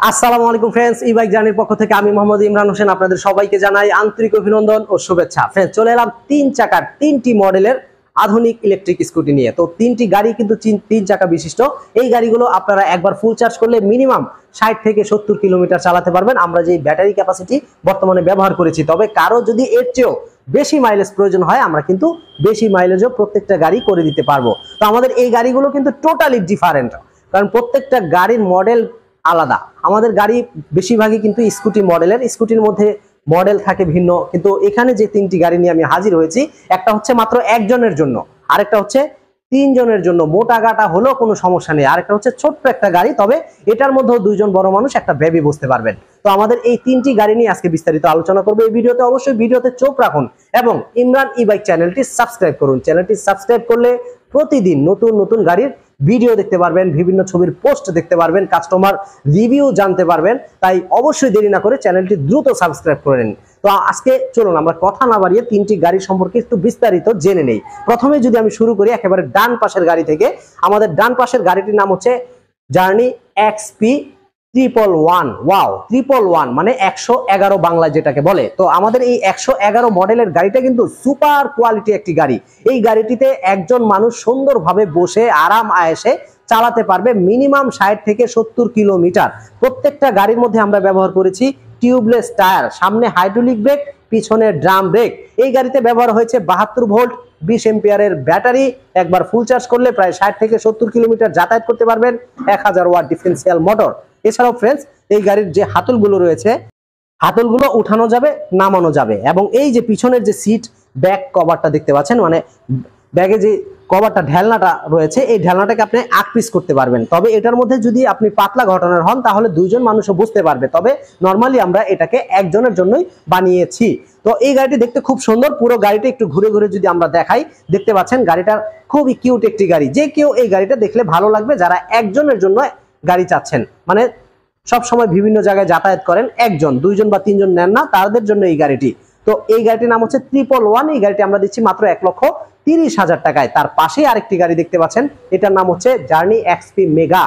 আসসালামু আলাইকুম ফ্রেন্ডস, ই বাইক জার্নির পক্ষ থেকে আমি মোহাম্মদ ইমরান হোসেন আপনাদের সবাইকে জানাই আন্তরিক অভিনন্দন ও শুভেচ্ছা। ফ্রেন্ডস, চলে এলাম 3 চাকার 3টি মডেলের আধুনিক ইলেকট্রিক স্কুটি নিয়ে। তো 3টি গাড়ি কিন্তু 3 চাকা বিশিষ্ট। এই গাড়িগুলো আপনারা একবার ফুল চার্জ করলে মিনিমাম 60 থেকে 70 কিলোমিটার চালাতে পারবেন আমরা যে ব্যাটারি ক্যাপাসিটি বর্তমানে ব্যবহার করেছি। তবে কারো যদি এর চেয়েও বেশি মাইলেজ প্রয়োজন হয় আমরা কিন্তু বেশি মাইলেজও প্রত্যেকটা গাড়ি করে দিতে পারবো। তো আমাদের এই গাড়িগুলো কিন্তু টোটালি ডিফারেন্ট, কারণ প্রত্যেকটা গাড়ির মডেল আলাদা। আমাদের গাড়ি বেশিরভাগই কিন্তু স্কুটি মডেলের, স্কুটির মধ্যে মডেল থাকে ভিন্ন, কিন্তু এখানে যে 3টি গাড়ি নিয়ে আমি হাজির হয়েছি, একটা হচ্ছে মাত্র একজনের জন্য, আরেকটা হচ্ছে 3 জনের জন্য, মোটা গাটা হলেও কোনো সমস্যা নেই, আরেকটা হচ্ছে ছোট্ট একটা গাড়ি, তবে এটার মধ্যেও 2 জন বড় মানুষ একটা বেবি বসতে পারবেন। তো আমাদের এই 3টি গাড়ি নিয়ে আজকে বিস্তারিত আলোচনা করবো এই ভিডিওতে। অবশ্যই ভিডিওতে চোখ রাখুন এবং ইমরান ই বাইক চ্যানেলটি সাবস্ক্রাইব করুন। চ্যানেলটি সাবস্ক্রাইব করলে প্রতিদিন নতুন নতুন গাড়ির ভিডিও দেখতে পারবেন, বিভিন্ন ছবির পোস্ট দেখতে পারবেন, কাস্টমার রিভিউ জানতে পারবেন। তাই অবশ্যই দেরি না করে চ্যানেলটি দ্রুত সাবস্ক্রাইব করে নিন। তো আজকে চলুন আমরা কথা না বাড়িয়ে 3টি গাড়ি সম্পর্কে একটু বিস্তারিত জেনে নেই। প্রথমে যদি আমি শুরু করি একেবারে ডান পাশের গাড়ি থেকে, আমাদের ডান পাশের গাড়িটির নাম হচ্ছে জার্নি এক্সপি 111। ওয়াও, 111 মানে 111 বাংলায় যেটাকে বলে। তো আমাদের এই 111 মডেলের গাড়িটা কিন্তু সুপার কোয়ালিটি একটি গাড়ি। এই গাড়িটিতে একজন মানুষ সুন্দরভাবে বসে আরাম আয়েসে চালাতে পারবে মিনিমাম 60 থেকে 70 কিলোমিটার। প্রত্যেকটা গাড়ির মধ্যে আমরা ব্যবহার করেছি টিউবলেস টায়ার, সামনে হাইড্রোলিক ব্রেক, পিছনে ড্রাম ব্রেক। এই গাড়িতে ব্যবহার হয়েছে 72 ভোল্ট 20 এম্পিয়ারের ব্যাটারি। একবার ফুল চার্জ করলে প্রায় 60 থেকে 70 কিলোমিটার যাতায়াত করতে পারবেন। 1000 ওয়াট ডিফারেন্সিয়াল মোটর। এছাড়াও ফ্রেন্ডস, এই গাড়ির যে হাতলগুলো রয়েছে, হাতলগুলো উঠানো যাবে, নামানো যাবে, এবং এই যে পিছনের যে সিট ব্যাক কভারটা দেখতে পাচ্ছেন, মানে ব্যাগে যে কভারটা ঢেলনাটা রয়েছে, এই ঢেলনাটাকে আপনি আকপিস করতে পারবেন। তবে এটার মধ্যে যদি আপনি পাতলা ঘটনার হন তাহলে 2 জন মানুষও বুঝতে পারবে, তবে নর্মালি আমরা এটাকে একজনের জন্যই বানিয়েছি। তো এই গাড়িটি দেখতে খুব সুন্দর। পুরো গাড়িটা একটু ঘুরে ঘুরে যদি আমরা দেখাই, দেখতে পাচ্ছেন গাড়িটার খুবই কিউট একটি গাড়ি। যে কেউ এই গাড়িটা দেখলে ভালো লাগবে যারা একজনের জন্য গাড়ি চাচ্ছেন, মানে সব সময় বিভিন্ন জায়গায় যাতায়াত করেন, একজন 2 জন বা 3 জন নেন না, তাদের জন্য এই গাড়িটি। তো এই গাড়িটির নাম হচ্ছে 111। এই গাড়িটি আমরা দিচ্ছি মাত্র 1,30,000 টাকায়। তার পাশেই আরেকটি গাড়ি দেখতে পাচ্ছেন, এটার নাম হচ্ছে জার্নি এক্সপি মেগা।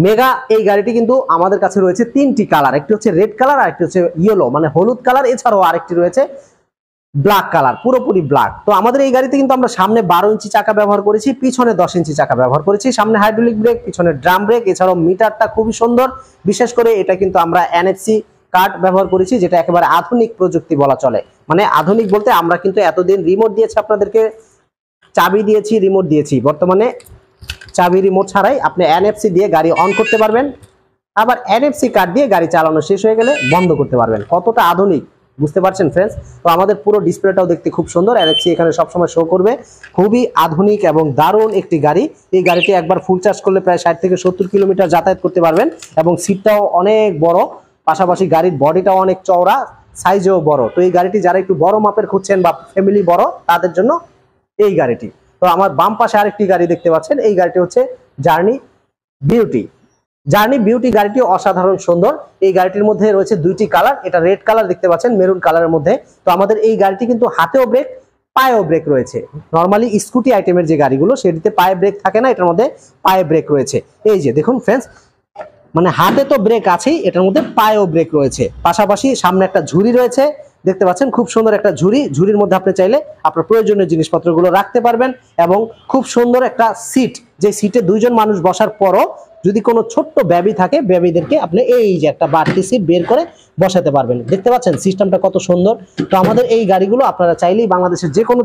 মেগা এই গাড়িটি কিন্তু আমাদের কাছে রয়েছে 3টি কালার, একটি হচ্ছে রেড কালার, আরেকটি হচ্ছে ইয়েলো মানে হলুদ কালার, এছাড়াও আরেকটি রয়েছে ব্ল্যাক কালার, পুরোপুরি ব্ল্যাক। তো আমাদের এই গাড়িতে কিন্তু আমরা সামনে 12 ইঞ্চি চাকা ব্যবহার করেছি, পিছনে 10 ইঞ্চি চাকা ব্যবহার করেছি, সামনে হাইড্রোলিক ব্রেক, পিছনে ড্রাম ব্রেক। এছাড়াও মিটারটা খুবই সুন্দর, বিশেষ করে এটা কিন্তু আমরা NFC কার্ড ব্যবহার করেছি, যেটা একেবারে আধুনিক প্রযুক্তি বলা চলে। মানে আধুনিক বলতে আমরা কিন্তু এতদিন রিমোট দিয়েছি, আপনাদেরকে চাবি দিয়েছি, রিমোট দিয়েছি। বর্তমানে চাবি রিমোট ছাড়াই আপনি NFC দিয়ে গাড়ি অন করতে পারবেন, আবার NFC কার্ড দিয়ে গাড়ি চালানো শেষ হয়ে গেলে বন্ধ করতে পারবেন। কতটা আধুনিক বুঝতে পারছেন ফ্রেন্ডস। তো আমাদের পুরো ডিসপ্লেটাও দেখতে খুব সুন্দর, NFC এখানে সবসময় শো করবে। খুবই আধুনিক এবং দারুণ একটি গাড়ি। এই গাড়িটি একবার ফুল চার্জ করলে প্রায় 60 থেকে 70 কিলোমিটার যাতায়াত করতে পারবেন, এবং সিটটাও অনেক বড়, পাশাপাশি গাড়ির বডিটাও অনেক চওড়া, সাইজেও বড়। তো এই গাড়িটি যারা একটু বড় মাপের খুঁজছেন বা ফ্যামিলি বড়, তাদের জন্য এই গাড়িটি। তো আমার বাম পাশে আরেকটি গাড়ি দেখতে পাচ্ছেন, এই গাড়িটি হচ্ছে জার্নি বিউটি। জার্নি বিউটি গাড়িটি অসাধারণ সুন্দর। এই গাড়িটির মধ্যে রয়েছে 2টি কালার, এটা রেড কালার দেখতে পাচ্ছেন, মেরুন কালারের মধ্যে। তো আমাদের এই গাড়িটি কিন্তু হাতেও ব্রেক, পায়েও ব্রেক রয়েছে। নর্মালি স্কুটি আইটেমের যে গাড়িগুলো সেটিতে পায়ে ব্রেক থাকে না, এটার মধ্যে পায়ে ব্রেক রয়েছে। এই যে দেখুন ফ্রেন্ডস, মানে হাতে তো ব্রেক আছেই, এটার মধ্যে পায়েও ব্রেক রয়েছে। পাশাপাশি সামনে একটা ঝুড়ি রয়েছে, দেখতে পাচ্ছেন খুব সুন্দর একটা ঝুড়ি। ঝুড়ির মধ্যে আপনি চাইলে আপনার প্রয়োজনীয় জিনিসপত্রগুলো রাখতে পারবেন, এবং খুব সুন্দর একটা সিট, যে সিটে 2 জন মানুষ বসার পরও যদি কোনো ছোট্ট বেবি থাকে, বেবিদেরকে আপনি এই যে একটা বাড়তি সিট বের করে বসাতে পারবেন। দেখতে পাচ্ছেন সিস্টেমটা কত সুন্দর। তো আমাদের এই গাড়িগুলো আপনারা চাইলেই বাংলাদেশের যে কোনো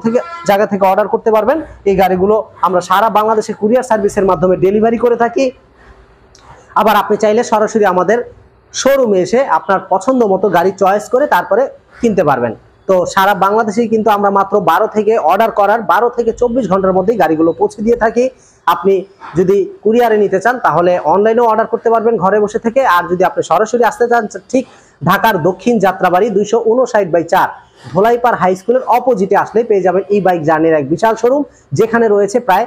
জায়গা থেকে অর্ডার করতে পারবেন। এই গাড়িগুলো আমরা সারা বাংলাদেশে কুরিয়ার সার্ভিসের মাধ্যমে ডেলিভারি করে থাকি। আবার আপনি চাইলে সরাসরি আমাদের শোরুমে এসে আপনার পছন্দ মতো গাড়ি চয়েস করে তারপরে কিনতে পারবেন। তো সারা বাংলাদেশেই কিন্তু আমরা মাত্র 12 থেকে অর্ডার করার 12 থেকে 24 ঘন্টার মধ্যেই গাড়িগুলো পৌঁছে দিয়ে থাকি। আপনি যদি কুরিয়ারে নিতে চান তাহলে অনলাইনেও অর্ডার করতে পারবেন ঘরে বসে থেকে। আর যদি আপনি সরাসরি আসতে চান, ঠিক ঢাকার দক্ষিণ যাত্রাবাড়ি 259/4 ধোলাইপাড় হাই স্কুলের অপোজিটে আসলে পেয়ে যাবেন ই বাইক জার্নির এক বিশাল শোরুম, যেখানে রয়েছে প্রায়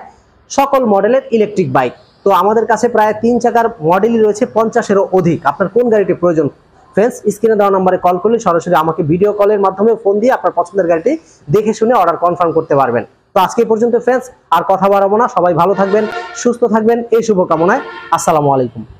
সকল মডেলের ইলেকট্রিক বাইক। তো আমাদের কাছে প্রায় 3 চাকার মডেলই রয়েছে 50-এরও অধিক। আপনার কোন গাড়িটি প্রয়োজন ফ্রেন্ডস, স্ক্রিনে দেওয়া নম্বরে কল করলে সরাসরি আমাকে ভিডিও কলের মাধ্যমে ফোন দিয়ে আপনার পছন্দের গাড়িটি দেখে শুনে অর্ডার কনফার্ম করতে পারবেন। তো আজকে পর্যন্ত ফ্রেন্ডস, আর কথা বাড়াবো না। সবাই ভালো থাকবেন, সুস্থ থাকবেন, এই শুভকামনায়। আসসালামু আলাইকুম।